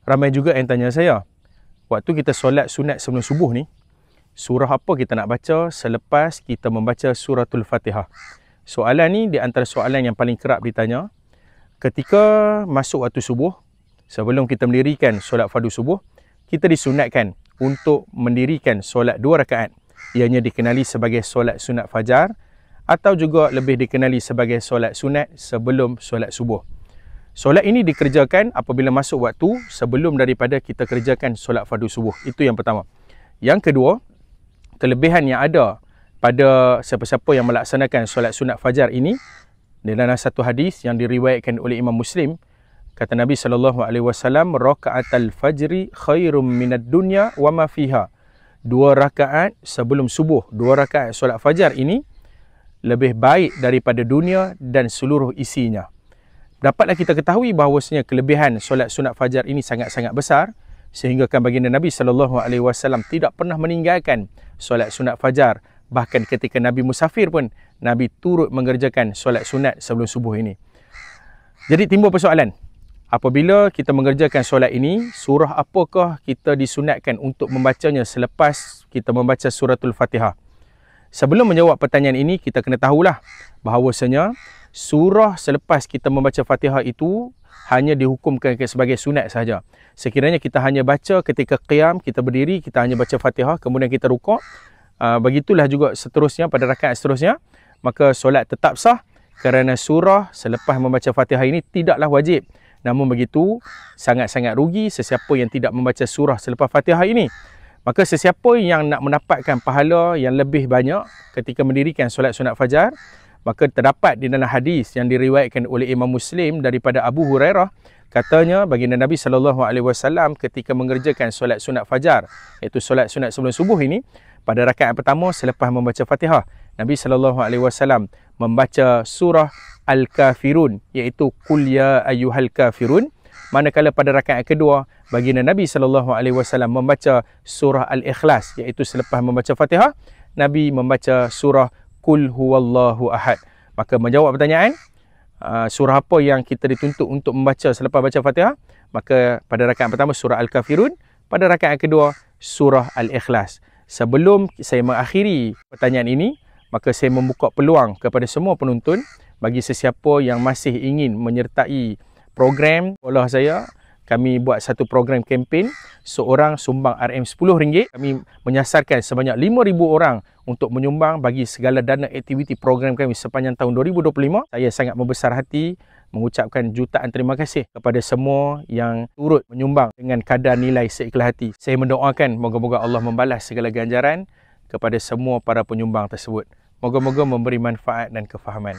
Ramai juga yang tanya saya, waktu kita solat sunat sebelum subuh ni, surah apa kita nak baca selepas kita membaca suratul Fatihah? Soalan ni di antara soalan yang paling kerap ditanya. Ketika masuk waktu subuh, sebelum kita mendirikan solat fardu subuh, kita disunatkan untuk mendirikan solat 2 rakaat. Ianya dikenali sebagai solat sunat fajar atau juga lebih dikenali sebagai solat sunat sebelum solat subuh. Solat ini dikerjakan apabila masuk waktu sebelum daripada kita kerjakan solat fardu subuh. Itu yang pertama. Yang kedua, kelebihan yang ada pada siapa-siapa yang melaksanakan solat sunat fajar ini, dalam satu hadis yang diriwayatkan oleh Imam Muslim, kata Nabi SAW, raka'atal fajri khairum minad dunya wa ma fiha. 2 rakaat sebelum subuh, 2 rakaat solat fajar ini lebih baik daripada dunia dan seluruh isinya. Dapatlah kita ketahui bahawasanya kelebihan solat sunat fajar ini sangat-sangat besar, sehingga kan baginda Nabi SAW tidak pernah meninggalkan solat sunat fajar. Bahkan ketika Nabi musafir pun, Nabi turut mengerjakan solat sunat sebelum subuh ini. Jadi timbul persoalan, apabila kita mengerjakan solat ini, surah apakah kita disunatkan untuk membacanya selepas kita membaca suratul Fatihah? Sebelum menjawab pertanyaan ini, kita kena tahulah bahawasanya surah selepas kita membaca Fatihah itu hanya dihukumkan sebagai sunat sahaja. Sekiranya kita hanya baca ketika qiyam, kita berdiri, kita hanya baca Fatihah, kemudian kita rukuk, begitulah juga seterusnya pada rakaat seterusnya, maka solat tetap sah kerana surah selepas membaca Fatihah ini tidaklah wajib. Namun begitu, sangat-sangat rugi sesiapa yang tidak membaca surah selepas Fatihah ini. Maka sesiapa yang nak mendapatkan pahala yang lebih banyak ketika mendirikan solat sunat fajar, maka terdapat di dalam hadis yang diriwayatkan oleh Imam Muslim daripada Abu Hurairah, katanya baginda Nabi SAW ketika mengerjakan solat sunat fajar, iaitu solat sunat sebelum subuh ini, pada rakaat pertama selepas membaca Fatihah, Nabi SAW membaca surah Al-Kafirun, iaitu Qul ya ayyuhal kafirun. Manakala pada rakaat kedua, baginda Nabi SAW membaca surah Al-Ikhlas, iaitu selepas membaca Fatihah, Nabi membaca surah Qul huwallahu ahad. Maka menjawab pertanyaan, surah apa yang kita dituntut untuk membaca selepas baca Fatihah? Maka pada rakaat pertama surah Al-Kafirun, pada rakaat kedua surah Al-Ikhlas. Sebelum saya mengakhiri pertanyaan ini, maka saya membuka peluang kepada semua penonton, bagi sesiapa yang masih ingin menyertai program sekolah saya. Kami buat satu program kempen, seorang sumbang RM10. Kami menyasarkan sebanyak 5,000 orang untuk menyumbang bagi segala dana aktiviti program kami sepanjang tahun 2025. Saya sangat membesar hati mengucapkan jutaan terima kasih kepada semua yang turut menyumbang dengan kadar nilai seikhlas hati. Saya mendoakan moga-moga Allah membalas segala ganjaran kepada semua para penyumbang tersebut. Moga-moga memberi manfaat dan kefahaman.